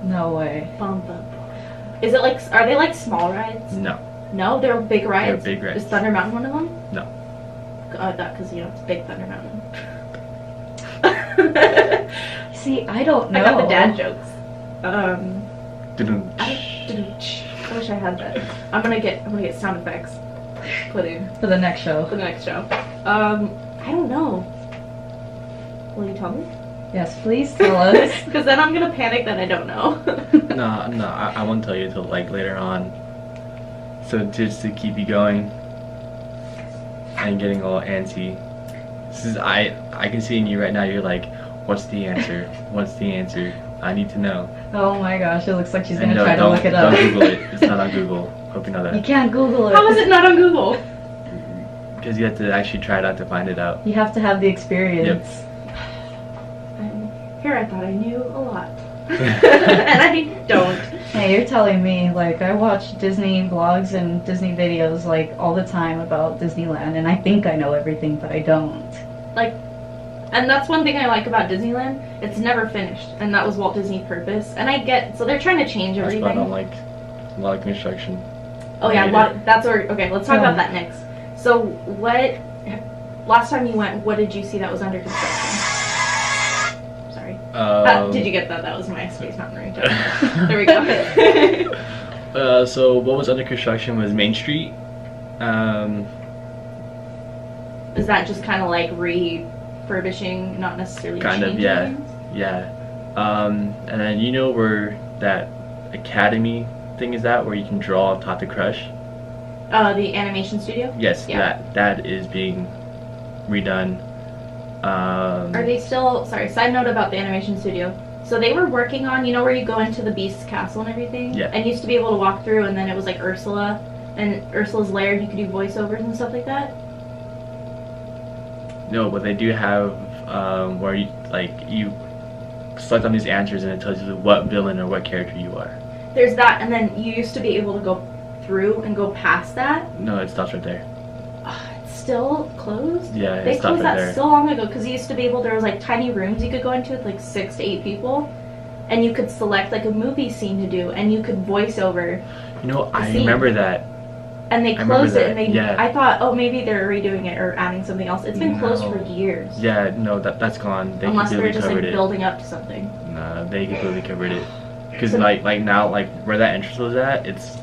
No way. Bum, bum, bum. Is it like, are they like small rides? No. No, they're big rides? They're big rides. Is Thunder Mountain one of them? No. I thought because, you know, it's Big Thunder Mountain. See, I don't know. I got the dad jokes. Didn't. I wish I had that. I'm gonna get sound effects put in For the next show. for the next show. I don't know. Will you tell me? Yes, please tell us. Because then I'm gonna panic that I don't know. No, I won't tell you till like later on. So just to keep you going and getting all antsy. This is I can see in you right now. You're like, what's the answer? What's the answer? I need to know. Oh my gosh, it looks like she's And gonna no, try to look it up. Don't Google it. It's not on Google. Hope you know You that. can't Google it. How is it not on Google? Because you have to actually try it out to find it out. You have to have the experience. Here I thought I knew a lot. And I don't. Hey, you're telling me, like, I watch Disney vlogs and Disney videos, like, all the time about Disneyland, and I think I know everything, but I don't. Like, and that's one thing I like about Disneyland. It's never finished, and that was Walt Disney's purpose. And I get, so they're trying to change That's everything. why I don't like a lot of construction. Oh yeah, that's where, okay, let's talk Yeah. about that next. So what, last time you went, what did you see that was under construction? Sorry. Did you get that? That was my Space Mountain ringtone. There we go. So what was under construction was Main Street. Is that just kind of like refurbishing, not necessarily Kind of, changing yeah. things? Yeah. And then you know where that academy thing is at, where you can draw Taught to Crush? The animation studio? Yes, Yeah. that is being redone. Are they still, sorry, side note about the animation studio. So they were working on, you know where you go into the Beast's castle and everything? Yeah. And you used to be able to walk through, and then it was like Ursula, and Ursula's lair, you could do voiceovers and stuff like that? No, but they do have where you select on these answers and it tells you what villain or what character you are. There's that, and then you used to be able to go through and go past that. No, it stops right there. It's still closed? Yeah, it They stopped closed right that there. so long ago, because you used to be able, there was like tiny rooms you could go into with like 6 to 8 people, and you could select like a movie scene to do, and you could voice over. You know, I scene. remember that. And they I remember closed it, that, and they. yeah. I thought, oh, maybe they're redoing it or adding something else. It's been closed for No. years. Yeah, no, that's gone. They Unless they're completely just like covered it. building up to something. No, they completely covered it. Because So- like now, like where that entrance was at, it's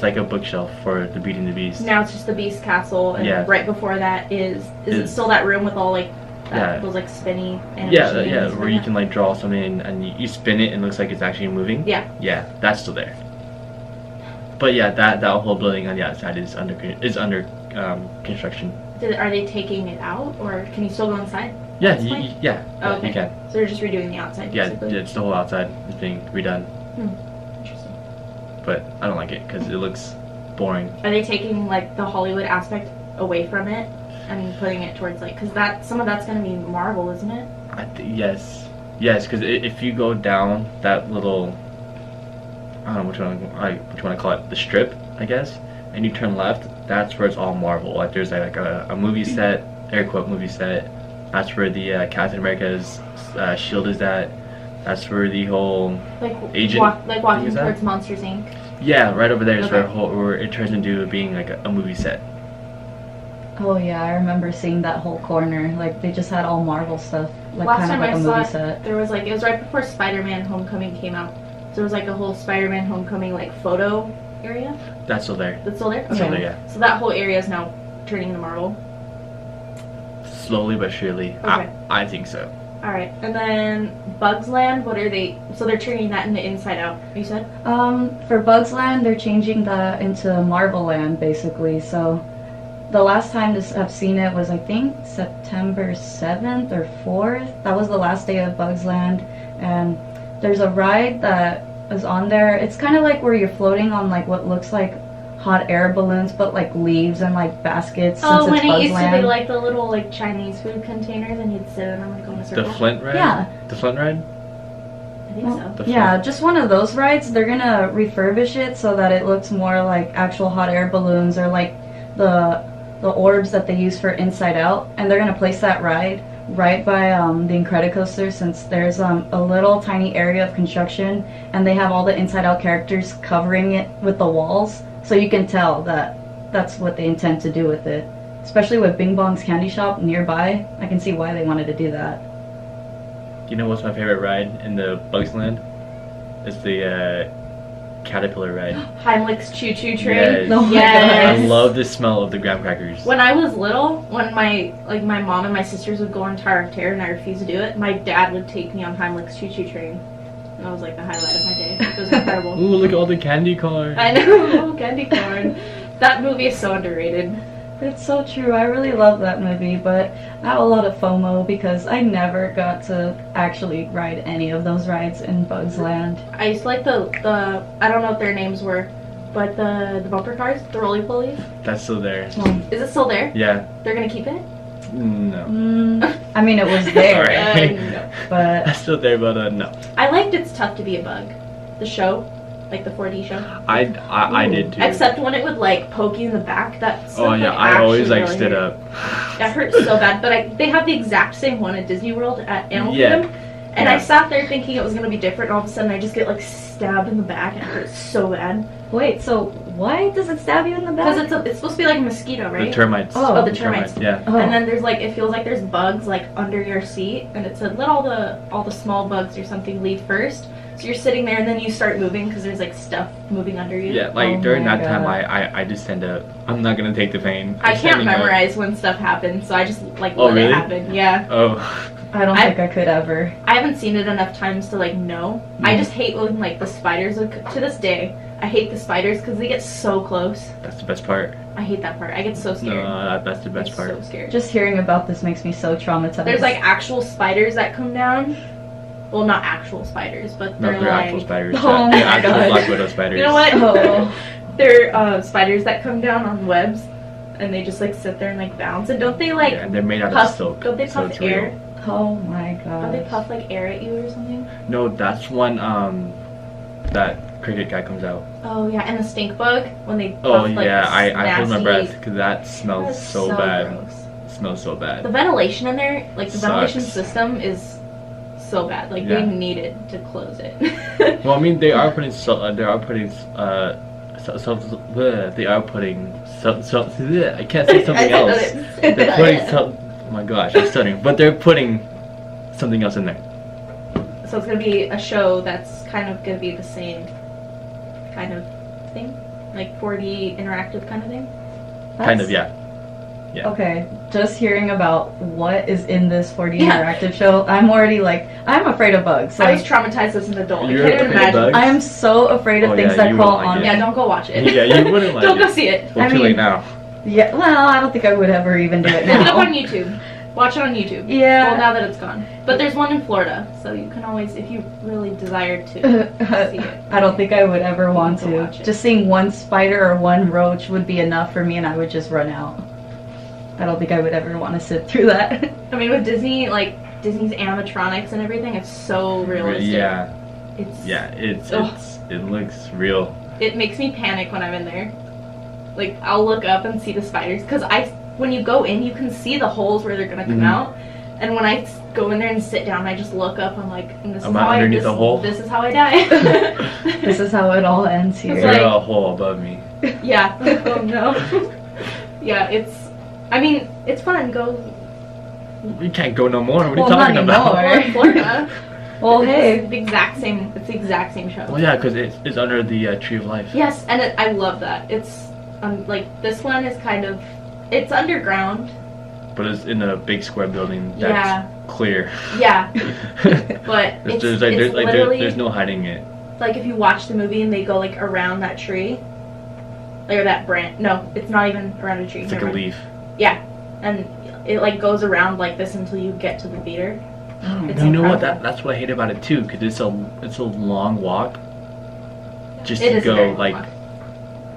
like a bookshelf for the Beauty and the Beast. Now it's just the Beast Castle, and Yeah. right before that is it still that room with all like Yeah. those like spinny animation Yeah, things where like you can like draw something and you spin it and it looks like it's actually moving. Yeah. Yeah, that's still there. But yeah, that whole building on the outside is under construction. Are they taking it out, or can you still go inside? Yeah, That's fine. yeah, Oh, okay. you can. So they're just redoing the outside, Yeah, basically. it's the whole outside is being redone. Interesting. But I don't like it because it looks boring. Are they taking like the Hollywood aspect away from it and putting it towards like, because that some of that's going to be Marvel, isn't it? Yes, because if you go down that little, I don't know what you want to call it, the strip, I guess, and you turn left, that's where it's all Marvel. Like there's like a movie set, air quote movie set. That's where the Captain America's shield is at. That's where the whole Like Agent like walking thing is that? towards Monsters Inc. yeah, right over there is Okay. where it turns into being like a movie set. Oh yeah, I remember seeing that whole corner. Like, they just had all Marvel stuff. Like, Last kind of time like I a saw movie it, set. there was like, it was right before Spider-Man Homecoming came out. So there was like a whole Spider-Man Homecoming like photo area. That's still there. That's still there? Still Okay. there, yeah. So that whole area is now turning into Marvel. Slowly but surely. Okay. I think so. Alright, and then Bugs Land, what are they, so they're turning that into Inside Out, you said? For Bugs Land, they're changing that into Marvel Land, basically. So, the last time I've seen it was, I think, September 7th or 4th. That was the last day of Bugs Land. And there's a ride that is on there. It's kind of like where you're floating on, like, what looks like hot air balloons, but, like, leaves and, like, baskets. Oh, since when it's it Bugs used Land. to be like the little like Chinese food containers and you'd sit in them and go in a circle? The Flint ride? Yeah. The Flint ride? I think so. The Yeah, Flint. just one of those rides. They're gonna refurbish it so that it looks more like actual hot air balloons or like the orbs that they use for Inside Out, and they're gonna place that ride right by the Incredicoaster, since there's a little tiny area of construction, and they have all the Inside Out characters covering it with the walls, so you can tell that that's what they intend to do with it. Especially with Bing Bong's candy shop nearby, I can see why they wanted to do that. You know what's my favorite ride in the Bugs Land? It's the caterpillar ride. Heimlich's Choo Choo Train. Yes. Oh my Yes. I love the smell of the graham crackers. When I was little, when my mom and my sisters would go on Tower of Terror and I refused to do it, my dad would take me on Heimlich's Choo Choo Train. And that was like the highlight of my day. It was incredible. Ooh, look at all the candy corn. I know, candy corn. That movie is so underrated. It's so true. I really love that movie, but I have a lot of FOMO because I never got to actually ride any of those rides in Bugs Land. I used to like the I don't know what their names were, but the bumper cars, the roly polies. That's still there. Is it still there? Yeah. They're gonna keep it? No. I mean, it was there, Sorry. No. but That's still there, but no. I liked It's Tough to Be a Bug, the show, like the 4D show. I did too. Except when it would like poke you in the back. That stuff, Oh yeah, like, I always actually like really stood hurt. up. That hurt so bad. But they have the exact same one at Disney World at Animal Yeah. Kingdom. And I Yeah. sat there thinking it was gonna be different, and all of a sudden I just get like stabbed in the back, and it hurts so bad. wait, so why does it stab you in the back? Because it's supposed to be like a mosquito, right? The termites. Oh, the termites. Yeah. Oh. And then there's like, it feels like there's bugs like under your seat, and it said let all the small bugs or something leave first. So you're sitting there and then you start moving because there's like stuff moving under you. Yeah, like Oh during my that time, God. I just stand up. I'm not gonna take the pain. I I'm can't standing up. memorize when stuff happens, so I just like Oh, let really? it happen. Yeah. Oh. I don't think I could ever. I haven't seen it enough times to like know. I just hate when like the spiders look, to this day. I hate the spiders because they get so close. That's the best part. I hate that part. I get so scared. No, that's the best I'm part. so scared. Just hearing about this makes me so traumatized. There's like actual spiders that come down. Well, not actual spiders, but No, they're they're like actual spiders. Oh They're my actual God. Black Widow spiders. You know what? Oh. They're spiders that come down on webs, and they just like sit there and like bounce. And don't they like Yeah, and they're made out puff? of silk. Don't they so puff it's air? real. Oh my Don't they god. puff like air at you or something? No, that's when that cricket guy comes out. Oh yeah, and the stink bug when they puff Oh like yeah, I hold my nasty- breath because that smells That's so bad. gross. It smells so bad. The ventilation in there, like the ventilation Sucks. system is so bad. Like Yeah. they needed to close it. Well, I mean, they are putting they are putting I can't say something else. They're putting some. Oh my gosh, I'm stuttering. But they're putting something else in there. So it's gonna be a show that's kind of gonna be the same kind of thing, like 4D interactive kind of thing. Kind of, yeah. Yeah. Okay, just hearing about what is in this 4D Yeah. interactive show, I'm already like, I'm afraid of bugs. I was Like, traumatized as an adult. You're I can't even afraid of imagine. bugs? I am so afraid of Oh, things yeah, that you crawl wouldn't like on. it. Yeah, don't go watch it. Yeah, you wouldn't like Don't it. go see it. Well, I too mean- late now. Yeah, well, I don't think I would ever even do it Look it up on now. YouTube. Watch it on YouTube. Yeah. Well, now that it's gone. But there's one in Florida, so you can always, if you really desire to see it. I don't think I would ever want Go to. watch it. Just seeing one spider or one roach would be enough for me, and I would just run out. I don't think I would ever want to sit through that. I mean, with Disney, like Disney's animatronics and everything, it's so realistic. Yeah, It's yeah. Ugh. It looks real. It makes me panic when I'm in there. Like I'll look up and see the spiders because when you go in, you can see the holes where they're gonna come Mhm. out. And when I go in there and sit down, I just look up. I'm like, and this Am is I how underneath this, the hole? This is how I die. This is how it all ends here. It's There's like- a hole above me. Yeah. Oh no. Yeah, I mean, it's fun. Go. We can't go no more. What are Well, you talking not about? anymore. Well, in Florida. Well, It's hey. the exact same. It's the exact same show. Well, yeah, because it's under the Tree of Life. Yes, and I love that. It's like this one is kind of, it's underground. But it's in a big square building that's Yeah. clear. Yeah, but it's literally there's no hiding it. like if you watch the movie and they go like around that tree, like or that branch. No, it's not even around a tree. It's like never a mind. leaf. Yeah, and it like goes around like this until you get to the theater. It's You know what? incredible. That's what I hate about it too, because it's a long walk. Just It to is a very go long like walk.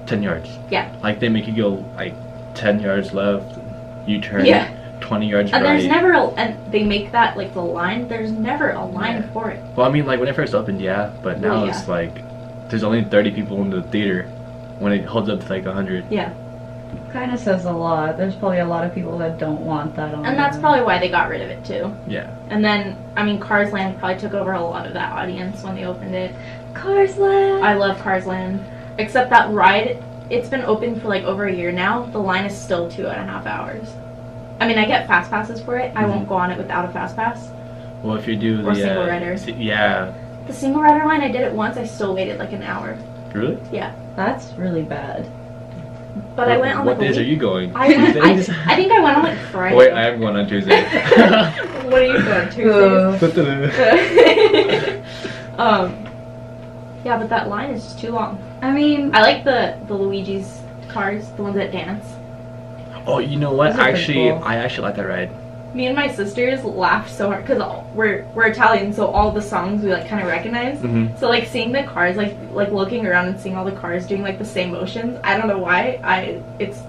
10 yards. Yeah. Like they make you go like 10 yards left, U-turn, Yeah. 20 yards And right. there's never and they make that like the line. There's never a line Yeah. for it. Well, I mean, like when it first opened, yeah, but now Well, yeah. it's like there's only 30 people in the theater when it holds up to like 100. Yeah. kind of says a lot. There's probably a lot of people that don't want that on. And that's there. probably why they got rid of it too. Yeah. And then, I mean, Cars Land probably took over a lot of that audience when they opened it. Cars Land. I love Cars Land. Except that ride, it's been open for like over a year now. The line is still 2.5 hours. I mean, I get fast passes for it. I won't go on it without a fast pass. Well, if you do Or the single rider. yeah. The single rider line, I did it once. I still waited like an hour. Really? Yeah. That's really bad. But I went on What like a days are week. you going? I Tuesdays? think I went on like Friday. Wait, I am going on Tuesday. What are you going Tuesdays? Yeah, but that line is just too long. I mean, I like the Luigi's cars, the ones that dance. Oh, you know what? Those are pretty Actually, cool. I actually like that ride. Me and my sisters laughed so hard because we're Italian, so all the songs we like kind of recognize. Mm-hmm. So like seeing the cars, like looking around and seeing all the cars doing like the same motions. I don't know why. It's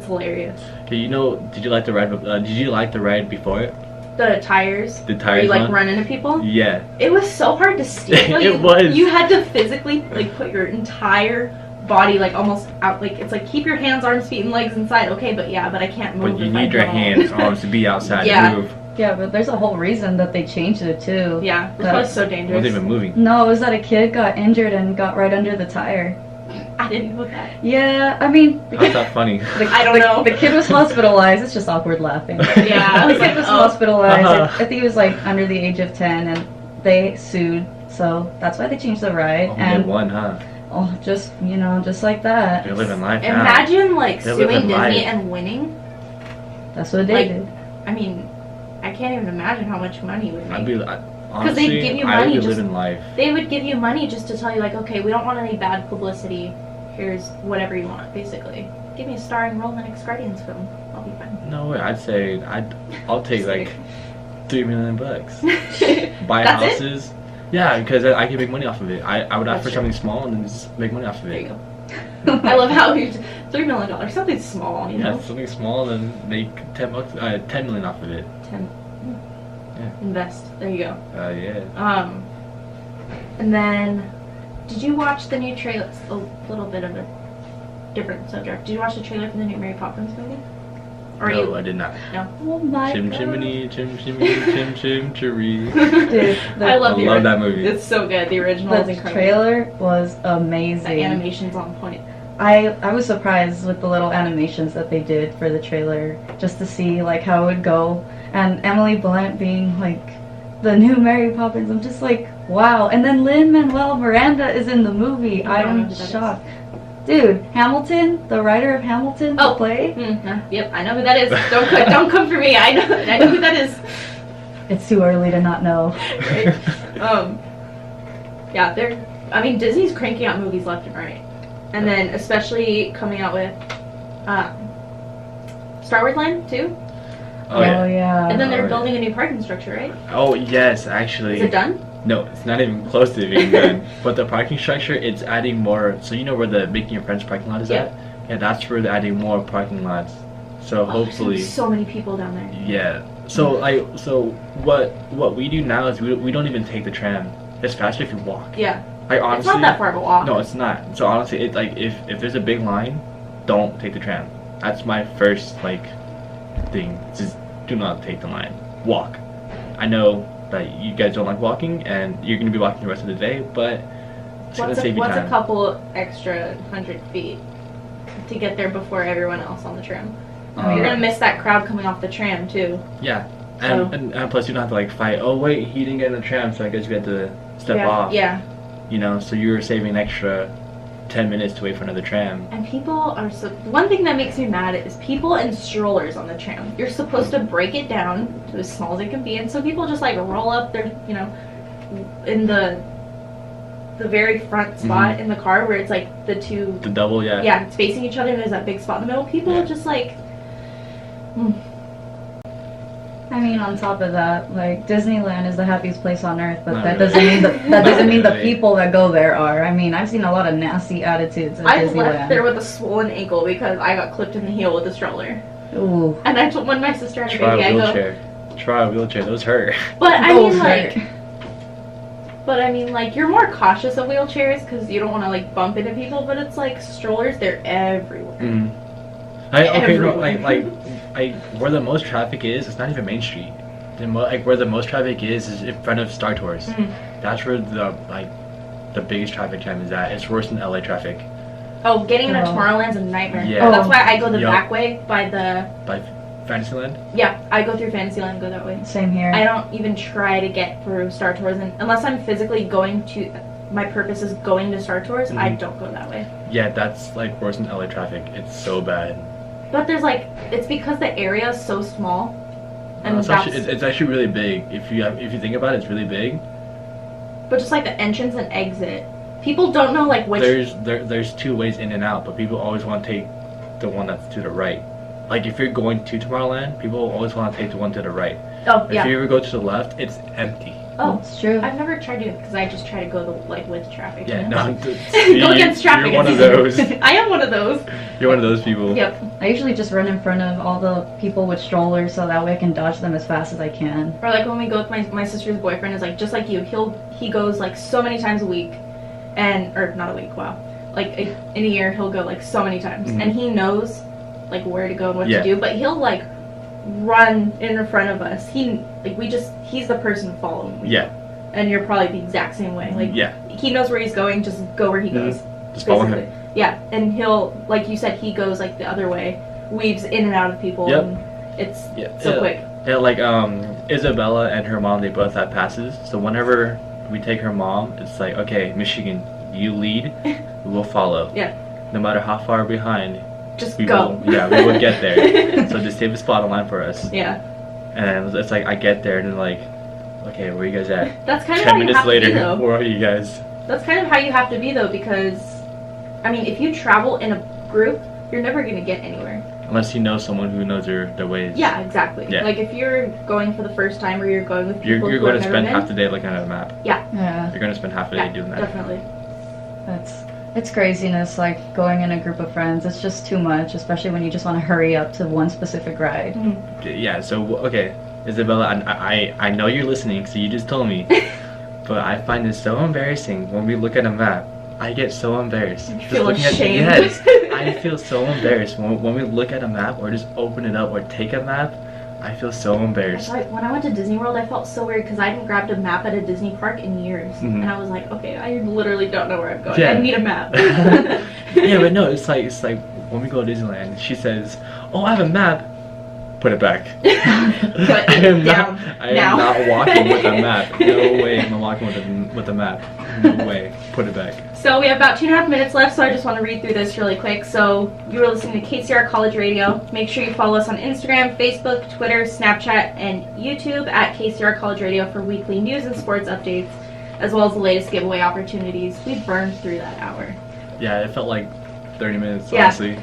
hilarious. Okay, you know, did you like the ride? Did you like the ride before it? The tires. The Where tires you like one? run into people. Yeah. It was so hard to steer. It was. You had to physically like put your entire body like almost out. Like it's like keep your hands, arms, feet, and legs inside. Okay, but I can't move. But you if I need your don't. hands, arms to be outside Yeah. to move. yeah, but there's a whole reason that they changed it too. Yeah, it's That- probably so dangerous. Wasn't even moving. No, it was that a kid got injured and got right under the tire. I didn't know that. Yeah, I mean, How's that funny? I don't know. The kid was hospitalized. It's just awkward laughing. Yeah, I was The like, kid was oh. hospitalized. I think he was like under the age of 10, and they sued. So that's why they changed the ride. Only And one, huh? oh, just just like that. They're living life now. Imagine like They're suing living Disney life. and winning. That's what they Like, did. I mean, I can't even imagine how much money you would I'd make. be, they'd honestly, give you I would money be just- living life. They would give you money just to tell you like, okay, we don't want any bad publicity. Here's whatever you want, basically. Give me a starring role in the next Guardians film. I'll be fine. No way. I'll take like $3 million. Buy That's it? houses. Yeah, because I can make money off of it. I would ask That's for true. something small and then just make money off of There it. you go. I love how you $3 million, something small, you know. Yeah, something small and then make $10 million off of it. 10. Yeah. Invest. There you go. Yeah. And then, did you watch the new trailer? It's a little bit of a different subject. Did you watch the trailer for the new Mary Poppins movie? Or No, you? I did not. No. Oh my Chim god. chimney, chim chimney, chim chim chiree. Dude, I love I love that movie. It's so good. The original is The incredible. trailer was The amazing. animation's on point. I was surprised with the little animations that they did for the trailer, just to see like how it would go. And Emily Blunt being like the new Mary Poppins, I'm just like, wow. And then Lin-Manuel Miranda is in the movie. I don't know I'm who that is. shocked. Dude, Hamilton, the writer of Hamilton, the Oh. play. Yep, I know who that is. Don't come for me. I know who that is. It's too early to not know. Right? Yeah, Disney's cranking out movies left and right. And then especially coming out with Star Wars Land too. Oh yeah. yeah. And then they're Alright. building a new parking structure, right? Oh yes, actually. Is it done? No, it's not even close to being done. But the parking structure, it's adding more. So you know where the Making Your Friends parking lot is Yep. at? Yeah, that's where they're adding more parking lots. So Oh, there's hopefully, so many people down there. yeah. So what we do now is we don't even take the tram. It's faster if you walk. Yeah, Like honestly, it's not that far of a walk. No, it's not. So honestly, it's like if there's a big line, don't take the tram. That's my first like thing. Just do not take the line. Walk. I know that you guys don't like walking, and you're gonna be walking the rest of the day, but it's gonna save you What's time. a couple extra 100 feet to get there before everyone else on the tram? You're gonna miss that crowd coming off the tram too. Yeah, So- and plus you don't have to like fight. Oh wait, he didn't get in the tram, so I guess we had to step yeah. off. Yeah. You know, so you're saving an extra 10 minutes to wait for another tram. And people are so. One thing that makes me mad is people in strollers on the tram. You're supposed to break it down to as small as it can be, and so people just like roll up their, in the very front spot in the car where it's like the two. The double, yeah. Yeah, it's facing each other, and there's that big spot in the middle. People Yeah. just like. I mean, on top of that, like Disneyland is the happiest place on earth, but Not that really. doesn't mean that doesn't mean the really. people that go there are. I mean, I've seen a lot of nasty attitudes at I Disneyland. left there with a swollen ankle because I got clipped in the heel with a stroller. Ooh. And I told when my sister had a Try baby, a I go. wheelchair. Try a wheelchair. Those hurt. But I Those mean, hurt. you're more cautious of wheelchairs because you don't want to like bump into people. But it's like strollers; they're everywhere. Mm. Okay, no, everywhere. where the most traffic is, it's not even Main Street. Like where the most traffic is in front of Star Tours. That's where the biggest traffic jam is at. It's worse than LA traffic. Oh, getting into Tomorrowland's a nightmare. Yeah. Oh, that's why I go the Yup. back way by Fantasyland? Yeah, I go through Fantasyland and go that way. Same here. I don't even try to get through Star Tours, and unless I'm physically going to, my purpose is going to Star Tours, I don't go that way. Yeah, that's like worse than LA traffic. It's so bad. But there's it's because the area is so small, and it's actually really big. If you think about it, it's really big. But just like the entrance and exit, people don't know like which. There's two ways in and out, but people always want to take the one that's to the right. Like if you're going to Tomorrowland, people always want to take the one to the right. Oh, if yeah. you ever go to the left, it's empty. Oh, it's true. I've never tried to because I just try to go with traffic. Yeah, you know? no. Go against traffic. You're one of those. I am one of those. You're one of those people. Yep. I usually just run in front of all the people with strollers so that way I can dodge them as fast as I can. Or like when we go with my sister's boyfriend is like just like you. He goes like so many times a week, or not a week. Wow. Like in a year he'll go like so many times, and he knows like where to go and what to do. But he'll like run in front of us. He's the person following. Yeah. And you're probably the exact same way. Like he knows where he's going. Just go where he goes. Just follow him. Yeah, and he'll, like you said, he goes like the other way, weaves in and out of people, and it's so quick. Yeah, like Isabella and her mom, they both have passes. So whenever we take her mom, it's like, okay, Michigan, you lead, we will follow. Yeah. No matter how far behind. Just we go. We will get there. So just save a spot on line for us. Yeah. And it's like I get there and then like, okay, where are you guys at? That's kind of 10 how you minutes have later, to be, though. where are you guys? That's kind of how you have to be though, because I mean, if you travel in a group, you're never gonna get anywhere. Unless you know someone who knows their ways. Yeah, exactly. Yeah. Like if you're going for the first time or you're going with people you're who going have to never spend been, half the day looking at a map. Yeah. You're going to spend half the day doing that. Definitely. It's craziness, like going in a group of friends. It's just too much, especially when you just want to hurry up to one specific ride. Yeah, so, okay, Isabella, I know you're listening, so you just told me, but I find it so embarrassing when we look at a map. I get so embarrassed. You feel ashamed. Yes, I feel so embarrassed when we look at a map or just open it up or take a map. I feel so embarrassed. When I went to Disney World, I felt so weird because I hadn't grabbed a map at a Disney park in years, and I was like, okay, I literally don't know where I'm going. Yeah. I need a map. Yeah, but no, it's like when we go to Disneyland, she says, "Oh, I have a map." Put it back. I am not walking with a map. No way am I walking with a map. No way. Put it back. So we have about 2.5 minutes left, so I just want to read through this really quick. So you were listening to KCR College Radio. Make sure you follow us on Instagram, Facebook, Twitter, Snapchat, and YouTube at KCR College Radio for weekly news and sports updates, as well as the latest giveaway opportunities. We burned through that hour. Yeah, it felt like 30 minutes, honestly.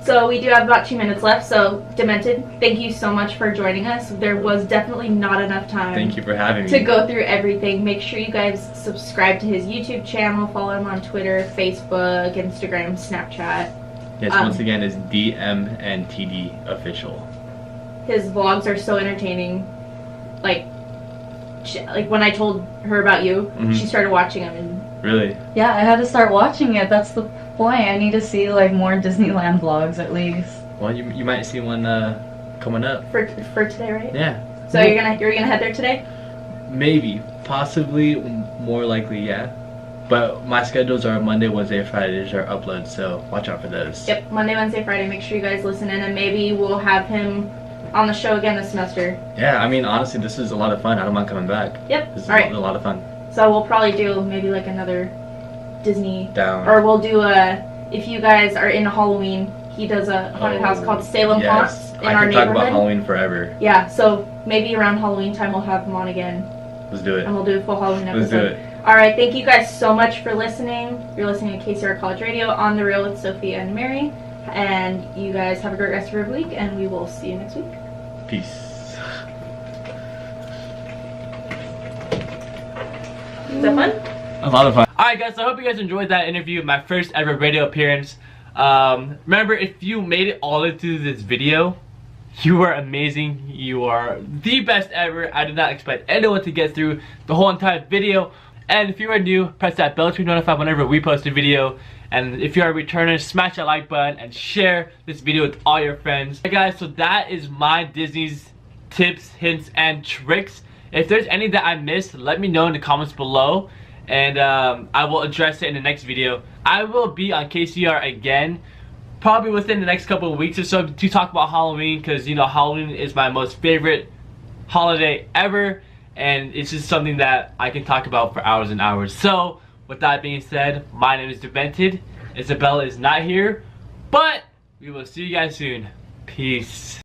So we do have about 2 minutes left, so Demented, thank you so much for joining us. There was definitely not enough time. Thank you for having me. To go through everything. Make sure you guys subscribe to his YouTube channel, follow him on Twitter, Facebook, Instagram, Snapchat. Yes, once again, it's DMNTD official. His vlogs are so entertaining. Like when I told her about you, she started watching them. And really? Yeah, I had to start watching it. That's the point. I need to see like more Disneyland vlogs at least. Well, you might see one coming up for today, right? Yeah. So you're gonna head there today? Maybe, possibly, more likely, yeah. But my schedules are Monday, Wednesday, Fridays are uploads, so watch out for those. Yep, Monday, Wednesday, Friday. Make sure you guys listen in, and maybe we'll have him on the show again this semester. Yeah, I mean, honestly, this is a lot of fun. I don't mind coming back. Yep. This is All right. a lot of fun. So we'll probably do maybe like another Disney Down. or we'll do if you guys are into Halloween, he does a haunted house called Salem Haunts in our I can neighborhood. talk about Halloween forever. Yeah, so maybe around Halloween time we'll have him on again. Let's do it. And we'll do a full Halloween episode. Let's do it. Alright, thank you guys so much for listening. You're listening to KCR College Radio on the Real with Sophia and Mary. And you guys have a great rest of your week, and we will see you next week. Peace. Is that fun? A lot of fun. Alright guys, so I hope you guys enjoyed that interview, my first ever radio appearance. Remember, if you made it all the way through this video, you are amazing. You are the best ever. I did not expect anyone to get through the whole entire video. And if you are new, press that bell to be notified whenever we post a video. And if you're a returner, smash that like button and share this video with all your friends. Hey guys, so that is my Disney's tips, hints, and tricks. If there's any that I missed, let me know in the comments below, and I will address it in the next video. I will be on KCR again, probably within the next couple of weeks or so, to talk about Halloween, because you know Halloween is my most favorite holiday ever, and it's just something that I can talk about for hours and hours. So with that being said, my name is Demented. Isabella is not here, but we will see you guys soon. Peace.